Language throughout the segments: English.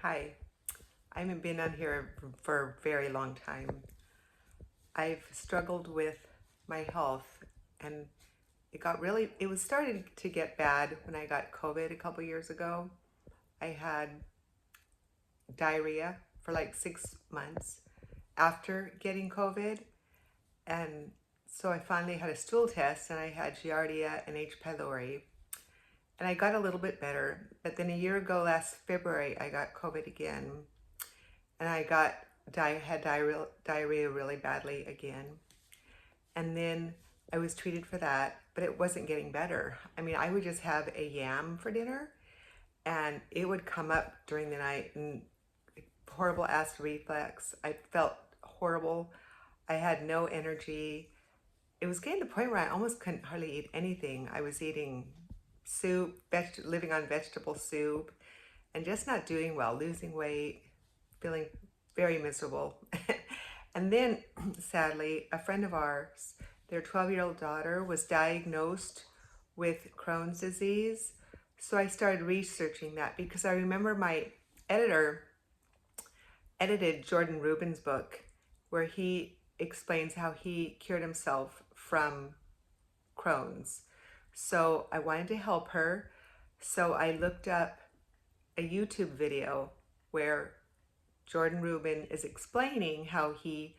Hi, I haven't been on here for a very long time. I've struggled with my health and it was starting to get bad when I got COVID a couple years ago. I had diarrhea for like 6 months after getting COVID. And so I finally had a stool test and I had Giardia and H. pylori. And I got a little bit better. But then a year ago, last February, I got COVID again. And had diarrhea really badly again. And then I was treated for that, but it wasn't getting better. I mean, I would just have a yam for dinner and it would come up during the night and horrible acid reflux. I felt horrible. I had no energy. It was getting to the point where I almost couldn't hardly eat anything. I was eating soup, living on vegetable soup, and just not doing well, losing weight, feeling very miserable. And then, sadly, a friend of ours, their 12-year-old daughter was diagnosed with Crohn's disease. So I started researching that because I remember my editor edited Jordan Rubin's book where he explains how he cured himself from Crohn's. So I wanted to help her. So I looked up a YouTube video where Jordan Rubin is explaining how he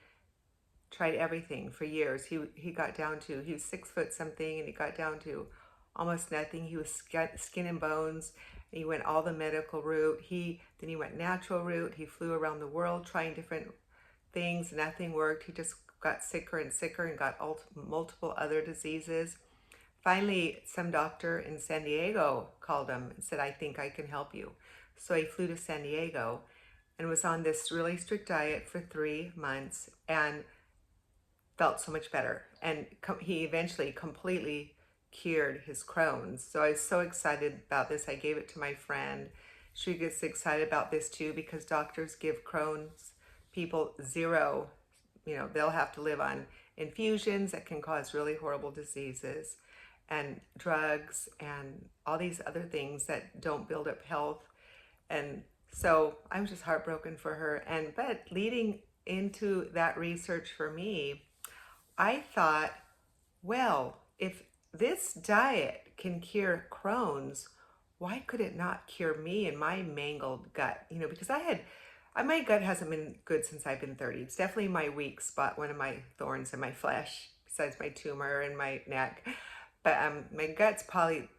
tried everything for years. He got down to, he was 6 foot something and he got down to almost nothing. He was skin and bones. He went all the medical route. Then he went natural route. He flew around the world trying different things. Nothing worked. He just got sicker and sicker and got multiple other diseases. Finally, some doctor in San Diego called him and said, I think I can help you. So he flew to San Diego and was on this really strict diet for 3 months and felt so much better. And he eventually completely cured his Crohn's. So I was so excited about this. I gave it to my friend. She gets excited about this too because doctors give Crohn's people zero. They'll have to live on infusions that can cause really horrible diseases and drugs and all these other things that don't build up health. And so I was just heartbroken for her. But leading into that research for me, I thought, well, if this diet can cure Crohn's, why could it not cure me and my mangled gut? Because my gut hasn't been good since I've been 30. It's definitely my weak spot, one of my thorns in my flesh, besides my tumor in my neck. But my gut's probably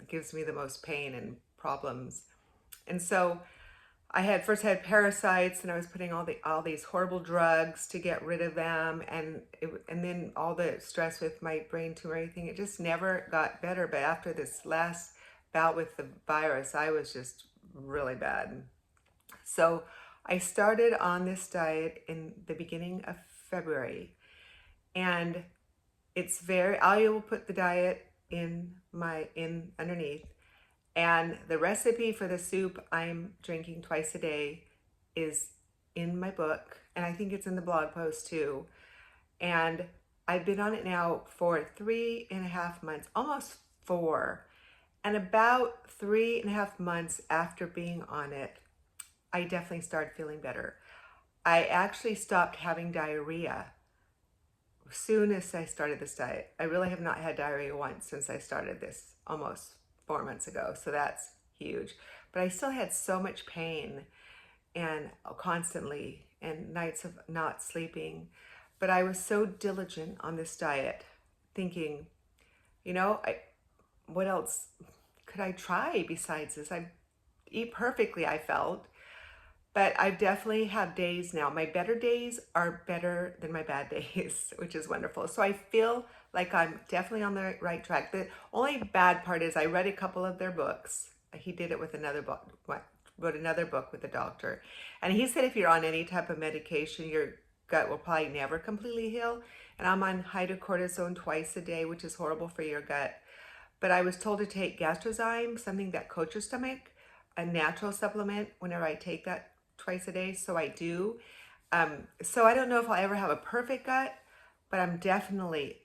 gives me the most pain and problems. And so I had first had parasites, and I was putting all these horrible drugs to get rid of them, and then all the stress with my brain tumor, everything. It just never got better. But after this last bout with the virus, I was just really bad. So I started on this diet in the beginning of February, and I will put the diet in underneath. And the recipe for the soup I'm drinking twice a day is in my book, and I think it's in the blog post too. And I've been on it now for 3.5 months, almost 4. And about 3.5 months after being on it, I definitely started feeling better. I actually stopped having diarrhea as soon as I started this diet. I really have not had diarrhea once since I started this almost 4 months ago. So that's huge. But I still had so much pain and constantly and nights of not sleeping. But I was so diligent on this diet thinking, what else could I try besides this? I eat perfectly, I felt. But I definitely have days now. My better days are better than my bad days, which is wonderful. So I feel like I'm definitely on the right track. The only bad part is I read a couple of their books. He did it with another book, wrote another book with a doctor. And he said if you're on any type of medication, your gut will probably never completely heal. And I'm on hydrocortisone twice a day, which is horrible for your gut. But I was told to take gastrozyme, something that coats your stomach, a natural supplement whenever I take that twice a day. So I do. So I don't know if I'll ever have a perfect gut, but I'm definitely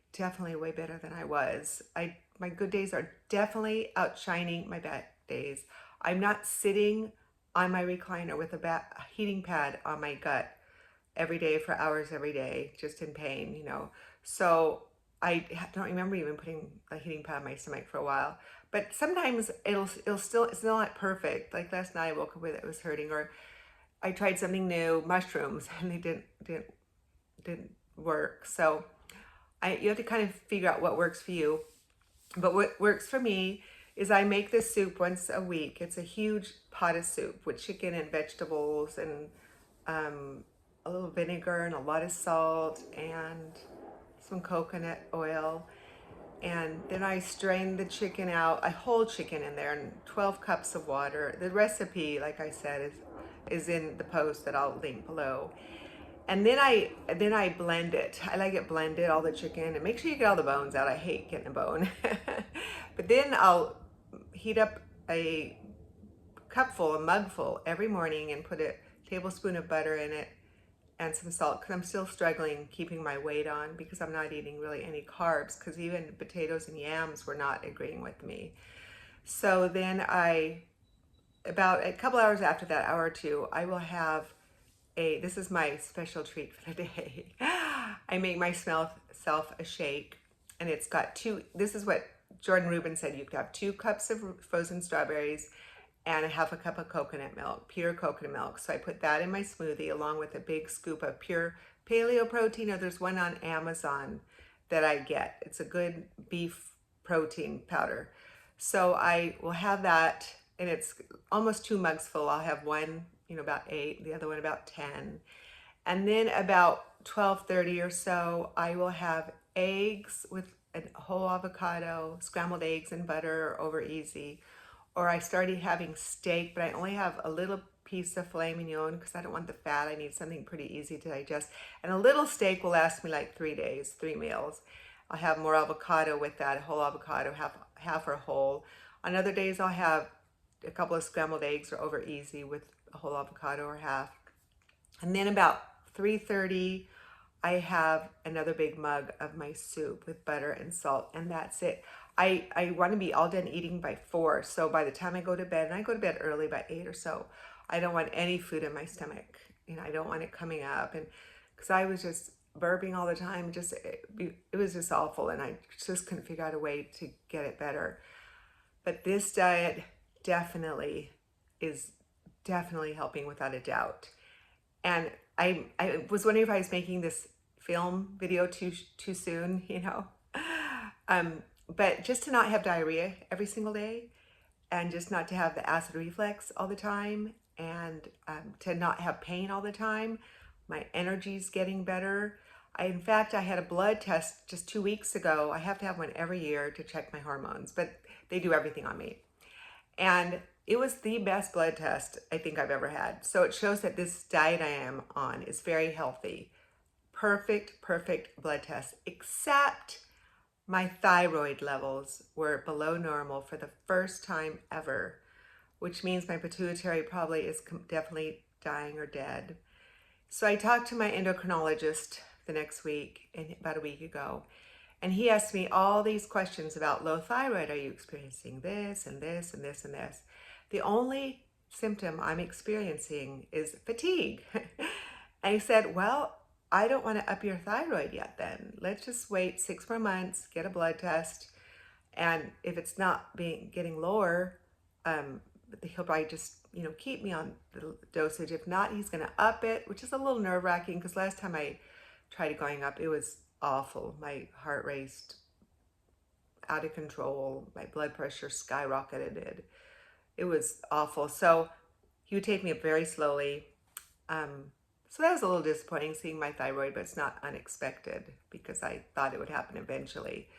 way better than I was. My good days are definitely outshining my bad days. I'm not sitting on my recliner with a heating pad on my gut every day for hours every day, just in pain, you know. So I don't remember even putting a heating pad on my stomach for a while. But sometimes it'll still, it's not perfect. Like last night I woke up with it was hurting, or I tried something new, mushrooms, and they didn't work. So you have to kind of figure out what works for you. But what works for me is I make this soup once a week. It's a huge pot of soup with chicken and vegetables and a little vinegar and a lot of salt and some coconut oil. And then I strain the chicken out, a whole chicken in there, and 12 cups of water. The recipe, like I said, is in the post that I'll link below. And then I blend it. I like it blended, all the chicken, and make sure you get all the bones out. I hate getting a bone. But then I'll heat up a cupful, a mugful every morning, and put a tablespoon of butter in it and some salt, because I'm still struggling keeping my weight on because I'm not eating really any carbs, because even potatoes and yams were not agreeing with me. So then about a couple hours after that, hour or two, I will have this is my special treat for the day. I make myself a shake, and it's got this is what Jordan Rubin said, you could have 2 cups of frozen strawberries and a half a cup of coconut milk, pure coconut milk. So I put that in my smoothie along with a big scoop of pure paleo protein, or there's one on Amazon that I get. It's a good beef protein powder. So I will have that, and it's almost 2 mugs full. I'll have one, about 8, the other one about 10. And then about 12:30 or so, I will have eggs with a whole avocado, scrambled eggs and butter over easy. Or I started having steak, but I only have a little piece of filet mignon because I don't want the fat. I need something pretty easy to digest. And a little steak will last me like 3 days, 3 meals. I'll have more avocado with that, a whole avocado, half or whole. On other days, I'll have a couple of scrambled eggs or over easy with a whole avocado or half. And then about 3:30, I have another big mug of my soup with butter and salt, and that's it. I want to be all done eating by 4. So by the time I go to bed, and I go to bed early by 8 or so, I don't want any food in my stomach. I don't want it coming up. And because I was just burping all the time, it was just awful. And I just couldn't figure out a way to get it better. But this diet is definitely helping without a doubt. And I was wondering if I was making this film video too soon, but just to not have diarrhea every single day, and just not to have the acid reflux all the time, and to not have pain all the time. My energy's getting better. In fact, I had a blood test just 2 weeks ago. I have to have one every year to check my hormones, but they do everything on me. And it was the best blood test I think I've ever had. So it shows that this diet I am on is very healthy. Perfect blood test, except my thyroid levels were below normal for the first time ever, which means my pituitary probably is definitely dying or dead. So I talked to my endocrinologist the next week, about a week ago, and he asked me all these questions about low thyroid. Are you experiencing this and this and this and this? The only symptom I'm experiencing is fatigue. And he said, well, I don't want to up your thyroid yet then. Let's just wait 6 more months, get a blood test. And if it's not getting lower, he'll probably just, keep me on the dosage. If not, he's going to up it, which is a little nerve-wracking because last time I tried it going up, it was awful. My heart raced out of control. My blood pressure skyrocketed. It was awful. So he would take me up very slowly. So that was a little disappointing, seeing my thyroid, but it's not unexpected because I thought it would happen eventually.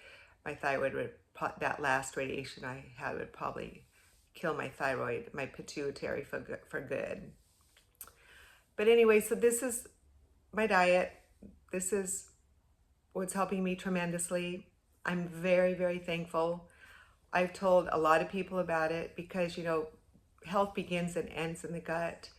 My thyroid that last radiation I had would probably kill my thyroid, my pituitary for good. But anyway, so this is my diet. This is what's helping me tremendously. I'm very, very thankful. I've told a lot of people about it because, health begins and ends in the gut.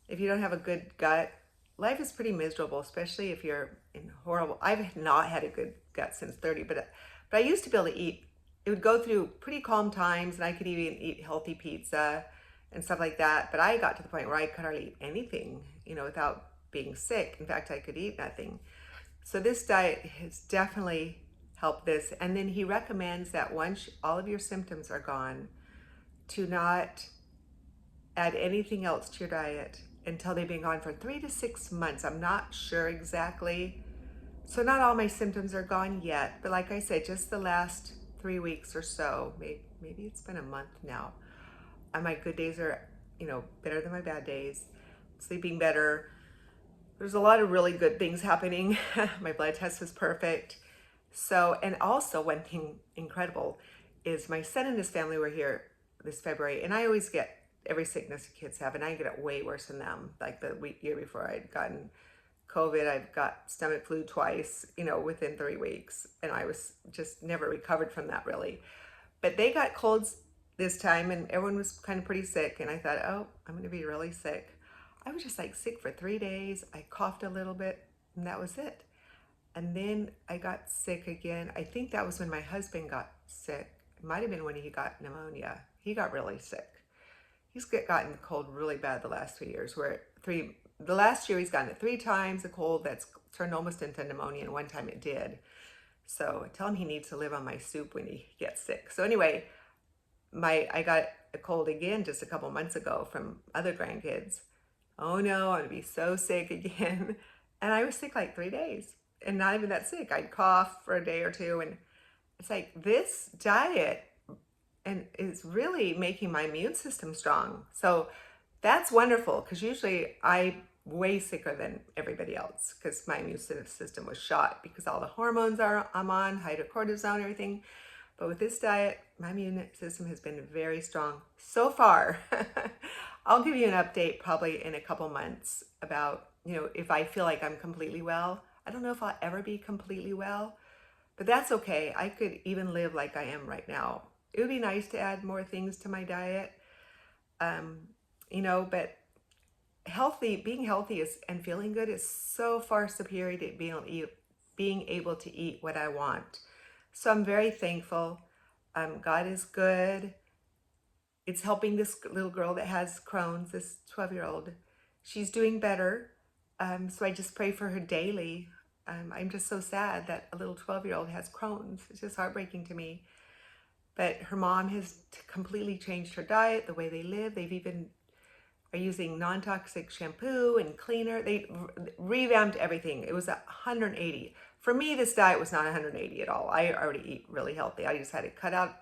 If you don't have a good gut, life is pretty miserable, especially if you're in horrible. I've not had a good gut since 30, but I used to be able to eat. It would go through pretty calm times, and I could even eat healthy pizza and stuff like that. But I got to the point where I could hardly eat anything, without being sick. In fact, I could eat nothing. So this diet has definitely helped this. And then he recommends that once all of your symptoms are gone, to not add anything else to your diet until they've been gone for 3 to 6 months. I'm not sure exactly. So not all my symptoms are gone yet, but like I said, just the last 3 weeks or so, maybe it's been a month now. And my good days are, better than my bad days. Sleeping better. There's a lot of really good things happening. My blood test was perfect. So, and also one thing incredible is my son and his family were here this February, and I always get every sickness kids have, and I get it way worse than them. Like the year before I'd gotten COVID, I've got stomach flu twice, within 3 weeks, and I was just never recovered from that really. But they got colds this time, and everyone was kind of pretty sick, and I thought, oh, I'm going to be really sick. I was just like sick for 3 days. I coughed a little bit, and that was it. And then I got sick again. I think that was when my husband got sick. It might have been when he got pneumonia. He got really sick. He's gotten the cold really bad the last 3 years. The last year he's gotten it 3 times, a cold that's turned almost into pneumonia, and one time it did. So I tell him he needs to live on my soup when he gets sick. So anyway, I got a cold again just a couple months ago from other grandkids. Oh no, I'm gonna be so sick again. And I was sick like 3 days, and not even that sick. I'd cough for a day or two, and it's like this diet and is really making my immune system strong. So that's wonderful, because usually I'm way sicker than everybody else because my immune system was shot because all the hormones I'm on, hydrocortisone, everything. But with this diet, my immune system has been very strong so far. I'll give you an update probably in a couple months about, if I feel like I'm completely well. I don't know if I'll ever be completely well, but that's okay. I could even live like I am right now. It would be nice to add more things to my diet, but being healthy and feeling good is so far superior to being able to eat what I want. So I'm very thankful. God is good. It's helping this little girl that has Crohn's, this 12-year-old. She's doing better. So I just pray for her daily. I'm just so sad that a little 12-year-old has Crohn's. It's just heartbreaking to me. But her mom has completely changed her diet, the way they live. They've even are using non-toxic shampoo and cleaner. They revamped everything. It was 180. For me, this diet was not 180 at all. I already eat really healthy. I just had to cut out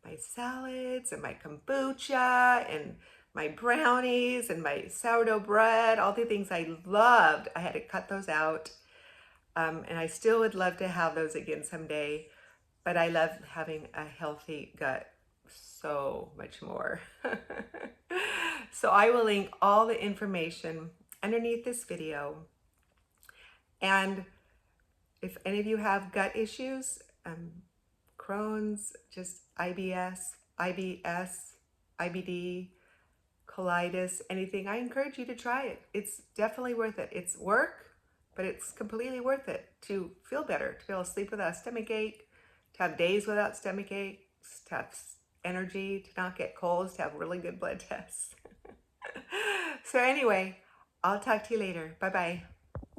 my salads and my kombucha and my brownies and my sourdough bread, all the things I loved. I had to cut those out. And I still would love to have those again someday. But I love having a healthy gut so much more. So I will link all the information underneath this video. And if any of you have gut issues, Crohn's, just IBS, IBD, colitis, anything, I encourage you to try it. It's definitely worth it. It's work, but it's completely worth it to feel better, to be able to sleep without a stomach ache, to have days without stomach aches, to have energy, to not get colds, to have really good blood tests. So anyway, I'll talk to you later. Bye-bye.